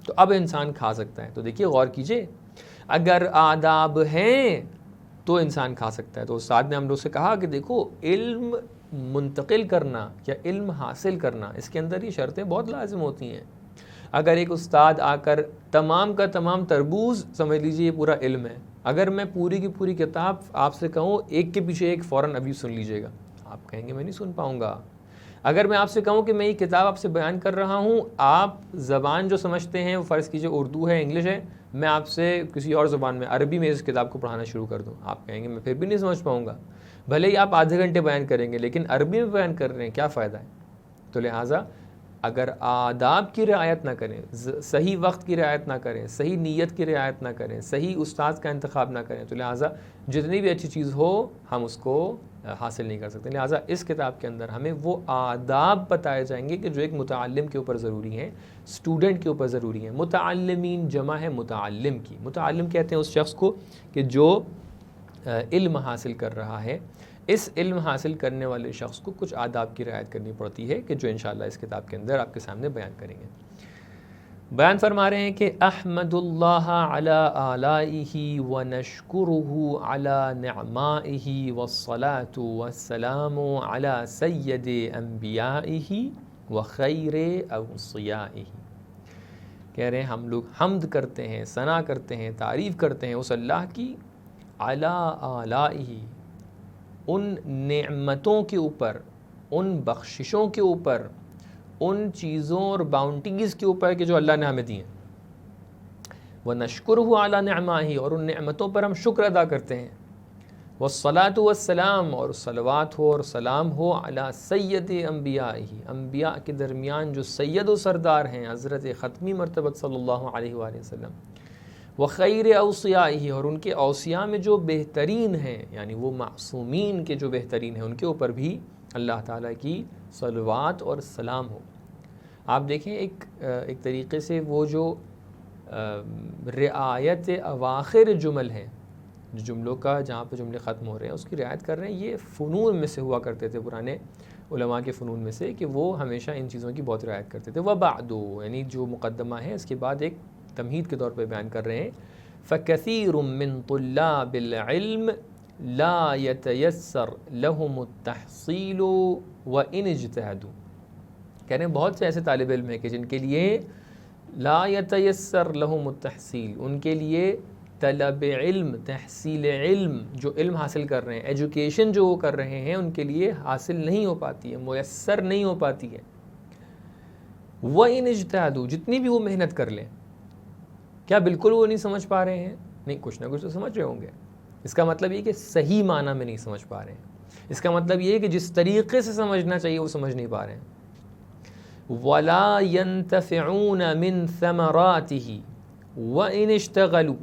تو اب انسان کھا سکتا ہے۔ تو دیکھیے غور کیجئے، اگر آداب ہیں تو انسان کھا سکتا ہے۔ تو استاد نے ہم لوگ سے کہا کہ دیکھو، علم منتقل کرنا یا علم حاصل کرنا، اس کے اندر یہ شرطیں بہت لازم ہوتی ہیں۔ اگر ایک استاد آ کر تمام کا تمام تربوز، سمجھ لیجیے یہ پورا علم ہے، اگر میں پوری کی پوری کتاب آپ سے کہوں ایک کے پیچھے ایک فوراً ابھی سن لیجئے گا، آپ کہیں گے میں نہیں سن پاؤں گا۔ اگر میں آپ سے کہوں کہ میں یہ کتاب آپ سے بیان کر رہا ہوں، آپ زبان جو سمجھتے ہیں وہ فرض کیجئے اردو ہے، انگلش ہے، میں آپ سے کسی اور زبان میں عربی میں اس کتاب کو پڑھانا شروع کر دوں، آپ کہیں گے میں پھر بھی نہیں سمجھ پاؤں گا۔ بھلے ہی آپ آدھے گھنٹے بیان کریں گے، لیکن عربی میں بیان کر رہے ہیں، کیا فائدہ ہے؟ تو لہٰذا اگر آداب کی رعایت نہ کریں، صحیح وقت کی رعایت نہ کریں، صحیح نیت کی رعایت نہ کریں، صحیح استاد کا انتخاب نہ کریں، تو لہٰذا جتنی بھی اچھی چیز ہو ہم اس کو حاصل نہیں کر سکتے۔ لہٰذا اس کتاب کے اندر ہمیں وہ آداب بتائے جائیں گے کہ جو ایک متعلم کے اوپر ضروری ہیں، اسٹوڈنٹ کے اوپر ضروری ہیں۔ متعلمین جمع ہے متعلم کی۔ متعلم کہتے ہیں اس شخص کو کہ جو علم حاصل کر رہا ہے۔ اس علم حاصل کرنے والے شخص کو کچھ آداب کی رعایت کرنی پڑتی ہے کہ جو انشاءاللہ اس کتاب کے اندر آپ کے سامنے بیان کریں گے۔ بیان فرما رہے ہیں کہ احمد اللہ علی آلائہ ونشکرہ علی نعمائہ والصلاة والسلام علی سید انبیائہ وخیر اوصیائہ۔ کہہ رہے ہیں ہم لوگ حمد کرتے ہیں، ثنا کرتے ہیں، تعریف کرتے ہیں اس اللہ کی، علی آلائہ، ان نعمتوں کے اوپر، ان بخششوں کے اوپر، ان چیزوں اور باؤنٹیز کے اوپر کہ جو اللہ نے ہمیں دی ہیں۔ وَنَشْكُرُهُ عَلَى نِعْمَائِهِ، اور ان نعمتوں پر ہم شکر ادا کرتے ہیں۔ وَالصَّلَاةُ وَالسَّلَامُ، اور صلوات ہو اور سلام ہو، عَلَى سَيِّدِ أَنبِيَائِهِ، انبیاء کے درمیان جو سید و سردار ہیں، حضرت ختمی مرتبت صلی اللہ علیہ وآلہ وسلم۔ وخیر اوصیائہ، اور ان کے اوصیاء میں جو بہترین ہیں، یعنی وہ معصومین کے جو بہترین ہیں، ان کے اوپر بھی اللہ تعالیٰ کی صلوات اور سلام ہو۔ آپ دیکھیں ایک طریقے سے وہ جو رعایت اواخر جمل ہیں، جو جملوں کا جہاں پہ جملے ختم ہو رہے ہیں اس کی رعایت کر رہے ہیں، یہ فنون میں سے ہوا کرتے تھے، پرانے علماء کے فنون میں سے، کہ وہ ہمیشہ ان چیزوں کی بہت رعایت کرتے تھے۔ وَبَعْدُ، یعنی جو مقدمہ ہے اس کے بعد ایک تمہید کے طور پہ بیان کر رہے ہیں، فَكَثِيرٌ مِّن طُلَّابِ الْعِلْمِ لَا يَتَيَسَّرْ لَهُمُ التَّحْصِيلُ وَإِنِ اجْتَهَدُوا۔ کہہ رہے ہیں بہت سے ایسے طالب علم ہیں کہ جن کے لیے لا يَتَيَسَّرْ لَهُمُ التَّحْصِيلُ، ان کے لیے طلب علم، تحصیل علم، جو علم حاصل کر رہے ہیں، ایجوکیشن جو وہ کر رہے ہیں، ان کے لیے حاصل نہیں ہو پاتی ہے، میسر نہیں ہو پاتی ہے۔ وَإِنِ اجْتَهَدُوا، جتنی بھی وہ محنت کر لیں، کیا بالکل وہ نہیں سمجھ پا رہے ہیں؟ نہیں، کچھ نہ کچھ تو سمجھ رہے ہوں گے۔ اس کا مطلب یہ کہ صحیح معنی میں نہیں سمجھ پا رہے ہیں، اس کا مطلب یہ ہے کہ جس طریقے سے سمجھنا چاہیے وہ سمجھ نہیں پا رہے ہیں۔ وَلَا يَنْتَفِعُونَ مِنْ ثَمَرَاتِهِ وَإِنِ اشْتَغَلُوا،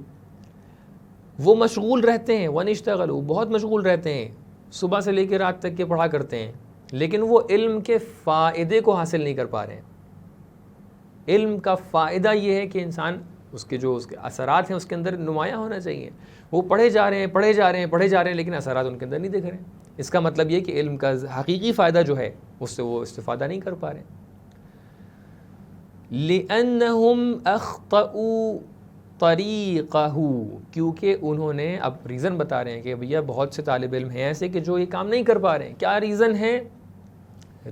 وہ مشغول رہتے ہیں، وَإِنِ اشْتَغَلُوا، بہت مشغول رہتے ہیں، صبح سے لے کے رات تک کے پڑھا کرتے ہیں، لیکن وہ علم کے فائدے کو حاصل نہیں کر پا رہے ہیں۔ علم کا فائدہ یہ ہے کہ انسان اس کے جو اس کے اثرات ہیں اس کے اندر نمایاں ہونا چاہیے۔ وہ پڑھے جا رہے ہیں، لیکن اثرات ان کے اندر نہیں دکھ رہے ہیں۔ اس کا مطلب یہ کہ علم کا حقیقی فائدہ جو ہے اس سے وہ استفادہ نہیں کر پا رہے۔ لِأَنَّهُمْ أَخْطَأُوا طَرِيقَهُ، کیونکہ انہوں نے، اب ریزن بتا رہے ہیں کہ بھیا بہت سے طالب علم ہیں ایسے کہ جو یہ کام نہیں کر پا رہے ہیں۔ کیا ریزن ہے؟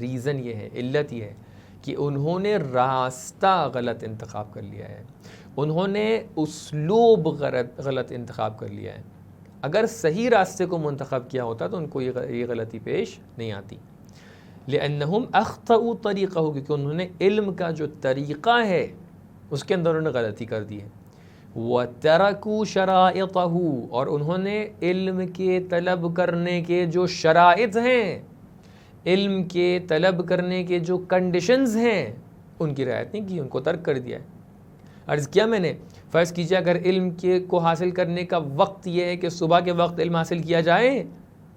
ریزن یہ ہے، علت یہ ہے کہ انہوں نے راستہ غلط انتخاب کر لیا ہے، انہوں نے اسلوب غلط انتخاب کر لیا ہے۔ اگر صحیح راستے کو منتخب کیا ہوتا تو ان کو یہ غلطی پیش نہیں آتی۔ لِأَنَّهُمْ أَخْطَأُوا طَرِيقَهُ، کیونکہ انہوں نے علم کا جو طریقہ ہے اس کے اندر انہوں نے غلطی کر دی ہے۔ وَتَرَكُوا شَرَائِطَهُ، اور انہوں نے علم کے طلب کرنے کے جو شرائط ہیں، علم کے طلب کرنے کے جو کنڈیشنز ہیں، ان کی رعایت نہیں کی، ان کو ترک کر دیا ہے۔ عرض کیا میں نے، فرض کیجیے اگر علم کو حاصل کرنے کا وقت یہ ہے کہ صبح کے وقت علم حاصل کیا جائے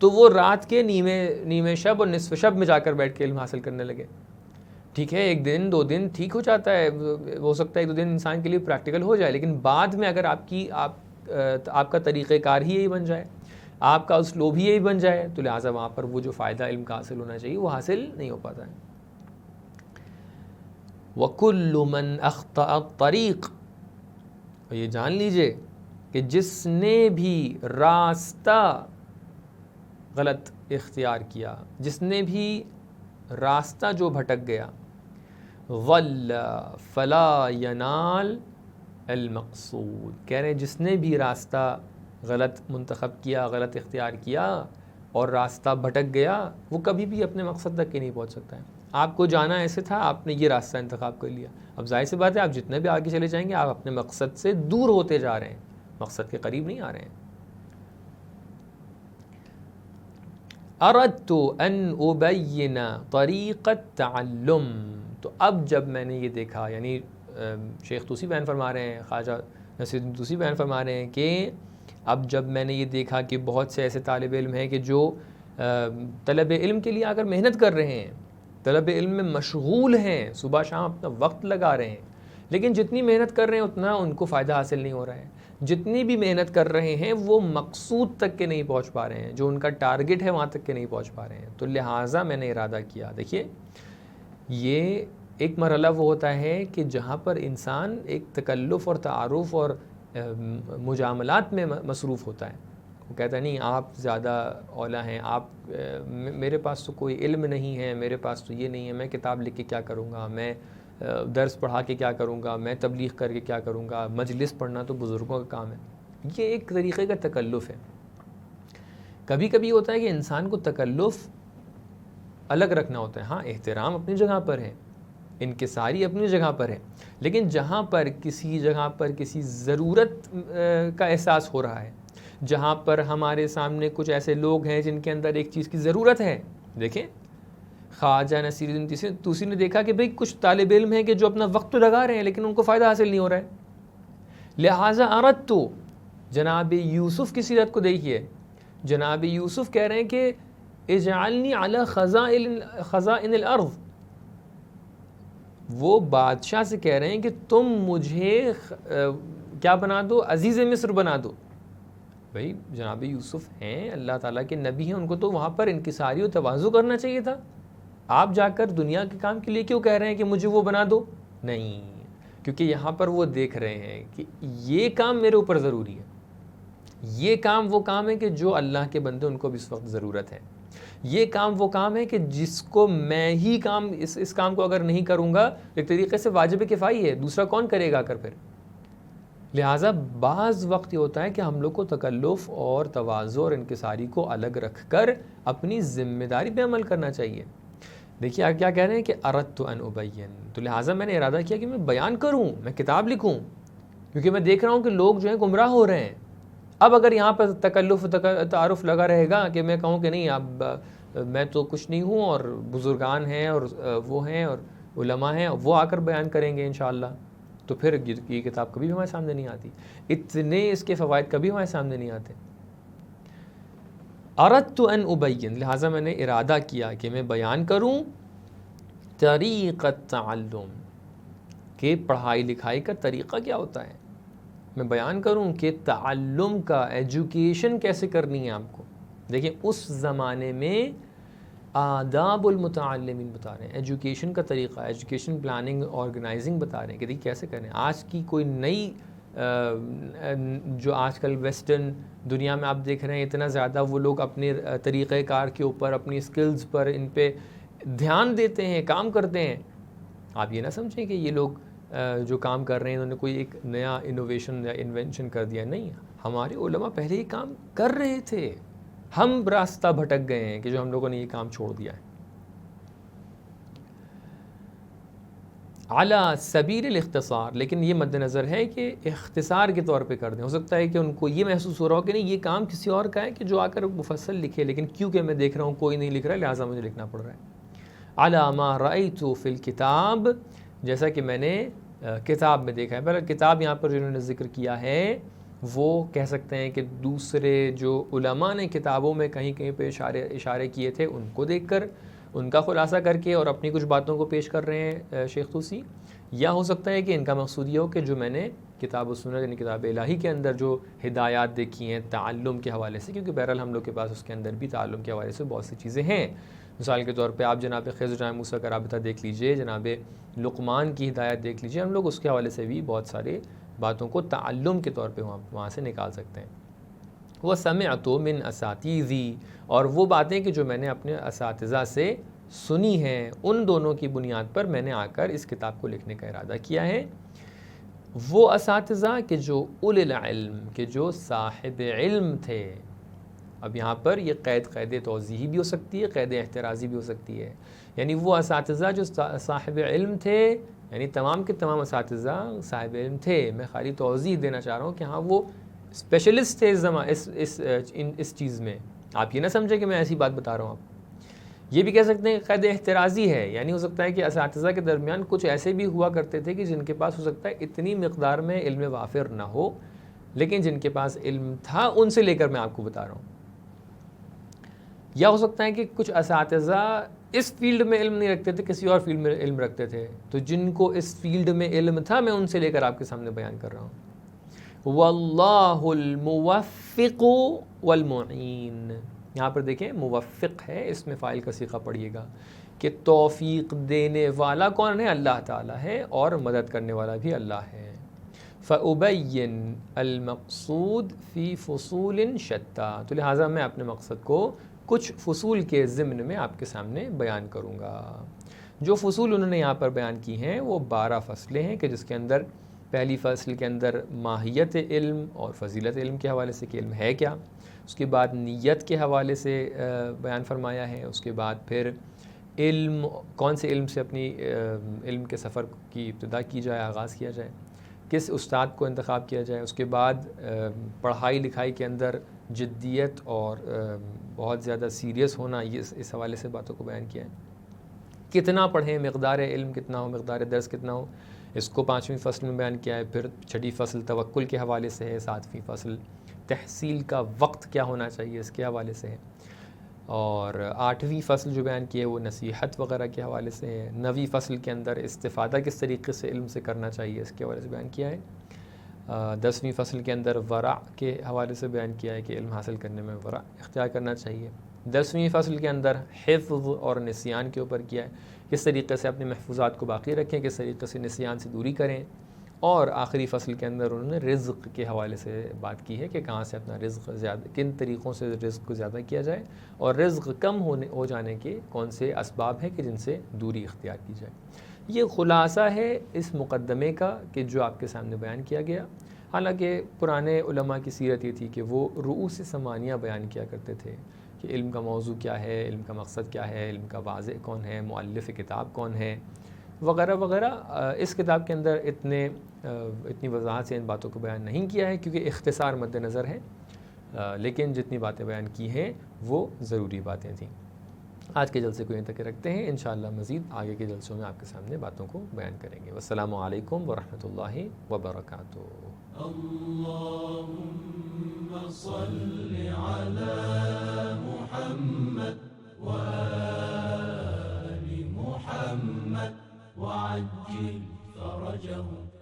تو وہ رات کے نیمے شب اور نصف شب میں جا کر بیٹھ کے علم حاصل کرنے لگے۔ ٹھیک ہے، 1 دن 2 دن ٹھیک ہو جاتا ہے، ہو سکتا ہے 1 2 دن انسان کے لیے پریکٹیکل ہو جائے، لیکن بعد میں اگر آپ کا طریقہ کار ہی یہی بن جائے، آپ کا اسلوب ہی یہی بن جائے، تو لہٰذا وہاں پر وہ جو فائدہ علم کا حاصل ہونا چاہیے وہ حاصل نہیں ہو پاتا ہے۔ وَكُلُّ مَنْ أَخْطَأَ الطَّرِيقَ، اور یہ جان لیجئے کہ جس نے بھی راستہ غلط اختیار کیا، جس نے بھی راستہ جو بھٹک گیا، ضل فلا ینال المقصود، کہہ رہے ہیں جس نے بھی راستہ غلط منتخب کیا، غلط اختیار کیا اور راستہ بھٹک گیا، وہ کبھی بھی اپنے مقصد تک کے نہیں پہنچ سکتا ہے۔ آپ کو جانا ایسے تھا، آپ نے یہ راستہ انتخاب کر لیا، اب ظاہر سی بات ہے آپ جتنے بھی آگے چلے جائیں گے آپ اپنے مقصد سے دور ہوتے جا رہے ہیں، مقصد کے قریب نہیں آ رہے ہیں۔ اردت ان ابین طریق التعلم، تو اب جب میں نے یہ دیکھا، یعنی شیخ طوسی بیان فرما رہے ہیں، خواجہ نصیر الدین طوسی بیان فرما رہے ہیں کہ اب جب میں نے یہ دیکھا کہ بہت سے ایسے طالب علم ہیں کہ جو طلب علم کے لیے آ کر محنت کر رہے ہیں، طلب علم میں مشغول ہیں، صبح شام اپنا وقت لگا رہے ہیں، لیکن جتنی محنت کر رہے ہیں اتنا ان کو فائدہ حاصل نہیں ہو رہا ہے، جتنی بھی محنت کر رہے ہیں وہ مقصود تک کے نہیں پہنچ پا رہے ہیں، جو ان کا ٹارگٹ ہے وہاں تک کے نہیں پہنچ پا رہے ہیں۔ تو لہٰذا میں نے ارادہ کیا، دیکھیے یہ ایک مرحلہ وہ ہوتا ہے کہ جہاں پر انسان ایک تکلف اور تعارف اور مجاملات میں مصروف ہوتا ہے، وہ کہتا ہے نہیں آپ زیادہ اولیٰ ہیں، میرے پاس تو کوئی علم نہیں ہے، میرے پاس تو یہ نہیں ہے، میں کتاب لکھ کے کیا کروں گا، میں درس پڑھا کے کیا کروں گا، میں تبلیغ کر کے کیا کروں گا، مجلس پڑھنا تو بزرگوں کا کام ہے۔ یہ ایک طریقے کا تکلف ہے۔ کبھی کبھی ہوتا ہے کہ انسان کو تکلف الگ رکھنا ہوتا ہے، ہاں احترام اپنی جگہ پر ہے، انکساری اپنی جگہ پر ہے، لیکن جہاں پر کسی جگہ پر کسی ضرورت کا احساس ہو رہا ہے، جہاں پر ہمارے سامنے کچھ ایسے لوگ ہیں جن کے اندر ایک چیز کی ضرورت ہے، دیکھیں خواجہ نصیر الدین طوسی نے دیکھا کہ بھئی کچھ طالب علم ہیں کہ جو اپنا وقت تو لگا رہے ہیں لیکن ان کو فائدہ حاصل نہیں ہو رہا ہے، لہٰذا اردت، جناب یوسف کی سیرت کو دیکھیے، جناب یوسف کہہ رہے ہیں کہ اجعلنی علی خزائن الارض، وہ بادشاہ سے کہہ رہے ہیں کہ تم مجھے کیا بنا دو، عزیز مصر بنا دو۔ بھئی جناب یوسف ہیں، اللہ تعالیٰ کے نبی ہیں، ان کو تو وہاں پر انکساری و تواضع کرنا چاہیے تھا، آپ جا کر دنیا کے کام کے لیے کیوں کہہ رہے ہیں کہ مجھے وہ بنا دو؟ نہیں، کیونکہ یہاں پر وہ دیکھ رہے ہیں کہ یہ کام میرے اوپر ضروری ہے، یہ کام وہ کام ہے کہ جو اللہ کے بندے ان کو بھی اس وقت ضرورت ہے، یہ کام وہ کام ہے کہ جس کو میں ہی کام اس کام کو اگر نہیں کروں گا ایک طریقے سے واجب کفائی ہے، دوسرا کون کرے گا کر پھر؟ لہٰذا بعض وقت یہ ہوتا ہے کہ ہم لوگ کو تکلف اور تواضع اور انکساری کو الگ رکھ کر اپنی ذمہ داری پہ عمل کرنا چاہیے۔ دیکھیے آپ کیا کہہ رہے ہیں کہ اردت ان ابین، تو لہٰذا میں نے ارادہ کیا کہ میں بیان کروں، میں کتاب لکھوں، کیونکہ میں دیکھ رہا ہوں کہ لوگ جو ہیں گمراہ ہو رہے ہیں۔ اب اگر یہاں پر تکلف تعارف لگا رہے گا کہ میں کہوں کہ نہیں اب میں تو کچھ نہیں ہوں اور بزرگان ہیں اور وہ ہیں اور علماء ہیں، وہ آ کر بیان کریں گے انشاءاللہ، تو پھر یہ کتاب کبھی ہمارے سامنے نہیں آتی، اتنے اس کے فوائد کبھی ہمارے سامنے نہیں آتے۔ اردت ان ابین، لہٰذا میں نے ارادہ کیا کہ میں بیان کروں طریق التعلم، کہ پڑھائی لکھائی کا طریقہ کیا ہوتا ہے، میں بیان کروں کہ تعلم کا، ایجوکیشن کیسے کرنی ہے آپ کو۔ دیکھیں اس زمانے میں آداب المتعلمین بتا رہے ہیں، ایجوکیشن کا طریقہ، ایجوکیشن پلاننگ آرگنائزنگ بتا رہے ہیں کہ دیکھیں کیسے کریں۔ آج کی کوئی نئی جو آج کل ویسٹرن دنیا میں آپ دیکھ رہے ہیں اتنا زیادہ وہ لوگ اپنے طریقہ کار کے اوپر، اپنی سکلز پر، ان پہ دھیان دیتے ہیں، کام کرتے ہیں۔ آپ یہ نہ سمجھیں کہ یہ لوگ جو کام کر رہے ہیں انہوں نے کوئی ایک نیا انوویشن یا انوینشن کر دیا، نہیں، ہمارے علماء پہلے یہ کام کر رہے تھے، ہم راستہ بھٹک گئے ہیں کہ جو ہم لوگوں نے یہ کام چھوڑ دیا ہے۔ علی سبیل الاختصار، لیکن یہ مد نظر ہے کہ اختصار کے طور پہ کر دیں، ہو سکتا ہے کہ ان کو یہ محسوس ہو رہا ہو کہ نہیں یہ کام کسی اور کا ہے کہ جو آ کر مفصل لکھے، لیکن کیونکہ میں دیکھ رہا ہوں کوئی نہیں لکھ رہا ہے لہٰذا مجھے لکھنا پڑ رہا ہے۔ علی ما رأیت فی الکتاب، جیسا کہ میں نے کتاب میں دیکھا ہے. بہرحال کتاب یہاں پر جنہوں نے ذکر کیا ہے وہ کہہ سکتے ہیں کہ دوسرے جو علماء نے کتابوں میں کہیں کہیں پہ اشارے کیے تھے ان کو دیکھ کر ان کا خلاصہ کر کے اور اپنی کچھ باتوں کو پیش کر رہے ہیں شیخ طوسی. یا ہو سکتا ہے کہ ان کا مقصود یہ ہو کہ جو میں نے کتاب و سنت یعنی کتاب الہی کے اندر جو ہدایات دیکھی ہیں تعلم کے حوالے سے، کیونکہ بہرحال ہم لوگ کے پاس اس کے اندر بھی تعلم کے حوالے سے بہت سی چیزیں ہیں. مثال کے طور پہ آپ جناب خضر جناب موسیٰ کا رابطہ دیکھ لیجئے، جناب لقمان کی ہدایت دیکھ لیجئے، ہم لوگ اس کے حوالے سے بھی بہت سارے باتوں کو تعلم کے طور پہ وہاں سے نکال سکتے ہیں. وہ سمعت من اساتیذی، اور وہ باتیں کہ جو میں نے اپنے اساتذہ سے سنی ہیں ان دونوں کی بنیاد پر میں نے آ کر اس کتاب کو لکھنے کا ارادہ کیا ہے. وہ اساتذہ کہ جو اول العلم، کہ جو صاحب علم تھے. اب یہاں پر یہ قید توضیحی بھی ہو سکتی ہے، قید احترازی بھی ہو سکتی ہے. یعنی وہ اساتذہ جو صاحب علم تھے، یعنی تمام کے تمام اساتذہ صاحب علم تھے. میں خالی توضیح دینا چاہ رہا ہوں کہ ہاں وہ اسپیشلسٹ تھے اس چیز میں. آپ یہ نہ سمجھیں کہ میں ایسی بات بتا رہا ہوں. آپ یہ بھی کہہ سکتے ہیں قید احترازی ہے، یعنی ہو سکتا ہے کہ اساتذہ کے درمیان کچھ ایسے بھی ہوا کرتے تھے کہ جن کے پاس ہو سکتا ہے اتنی مقدار میں علم وافر نہ ہو، لیکن جن کے پاس علم تھا ان سے لے کر میں آپ کو بتا رہا ہوں. یا ہو سکتا ہے کہ کچھ اساتذہ اس فیلڈ میں علم نہیں رکھتے تھے، کسی اور فیلڈ میں علم رکھتے تھے، تو جن کو اس فیلڈ میں علم تھا میں ان سے لے کر آپ کے سامنے بیان کر رہا ہوں. واللہ الموفق والمعین، یہاں پر دیکھیں موفق ہے، اس میں فاعل کا صیغہ پڑھیے گا کہ توفیق دینے والا کون ہے؟ اللہ تعالیٰ ہے، اور مدد کرنے والا بھی اللہ ہے. فَأُبَيِّن الْمَقْصُودِ فِي فُصُولٍ شَتَّى، تو لہٰذا میں اپنے مقصد کو کچھ فصول کے ضمن میں آپ کے سامنے بیان کروں گا. جو فصول انہوں نے یہاں پر بیان کی ہیں وہ 12 فصلیں ہیں کہ جس کے اندر پہلی فصل کے اندر ماہیت علم اور فضیلت علم کے حوالے سے کہ علم ہے کیا، اس کے بعد نیت کے حوالے سے بیان فرمایا ہے، اس کے بعد پھر علم، کون سے علم سے اپنی علم کے سفر کی ابتدا کی جائے، آغاز کیا جائے، کس استاد کو انتخاب کیا جائے، اس کے بعد پڑھائی لکھائی کے اندر جدیت اور بہت زیادہ سیریس ہونا، یہ اس حوالے سے باتوں کو بیان کیا ہے. کتنا پڑھیں، مقدار علم کتنا ہو، مقدار درس کتنا ہو، اس کو 5ویں فصل میں بیان کیا ہے. پھر 6ٹھی فصل توکل کے حوالے سے ہے، 7ویں فصل تحصیل کا وقت کیا ہونا چاہیے اس کے حوالے سے ہے، اور 8ویں فصل جو بیان کی ہے وہ نصیحت وغیرہ کے حوالے سے ہے. 9ویں فصل کے اندر استفادہ کس طریقے سے علم سے کرنا چاہیے اس کے حوالے سے بیان کیا ہے. 10ویں فصل کے اندر ورع کے حوالے سے بیان کیا ہے کہ علم حاصل کرنے میں ورع اختیار کرنا چاہیے. 10ویں فصل کے اندر حفظ اور نسیان کے اوپر کیا ہے، کس طریقے سے اپنے محفوظات کو باقی رکھیں، کس طریقے سے نسیان سے دوری کریں. اور آخری فصل کے اندر انہوں نے رزق کے حوالے سے بات کی ہے کہ کہاں سے اپنا رزق زیادہ، کن طریقوں سے رزق کو زیادہ کیا جائے، اور رزق کم ہو جانے کے کون سے اسباب ہیں کہ جن سے دوری اختیار کی جائے. یہ خلاصہ ہے اس مقدمے کا کہ جو آپ کے سامنے بیان کیا گیا. حالانکہ پرانے علماء کی سیرت یہ تھی کہ وہ رؤوس ثمانیہ بیان کیا کرتے تھے کہ علم کا موضوع کیا ہے، علم کا مقصد کیا ہے، علم کا واضح کون ہے، مؤلف کتاب کون ہے، وغیرہ وغیرہ. اس کتاب کے اندر اتنی وضاحت سے ان باتوں کو بیان نہیں کیا ہے کیونکہ اختصار مد نظر ہے، لیکن جتنی باتیں بیان کی ہیں وہ ضروری باتیں تھیں. آج کے جلسے کو یہیں تک رکھتے ہیں، انشاءاللہ مزید آگے کے جلسوں میں آپ کے سامنے باتوں کو بیان کریں گے. والسلام علیکم ورحمۃ اللہ وبرکاتہ. اللہم صل علی محمد وآل محمد وعجل فرجهم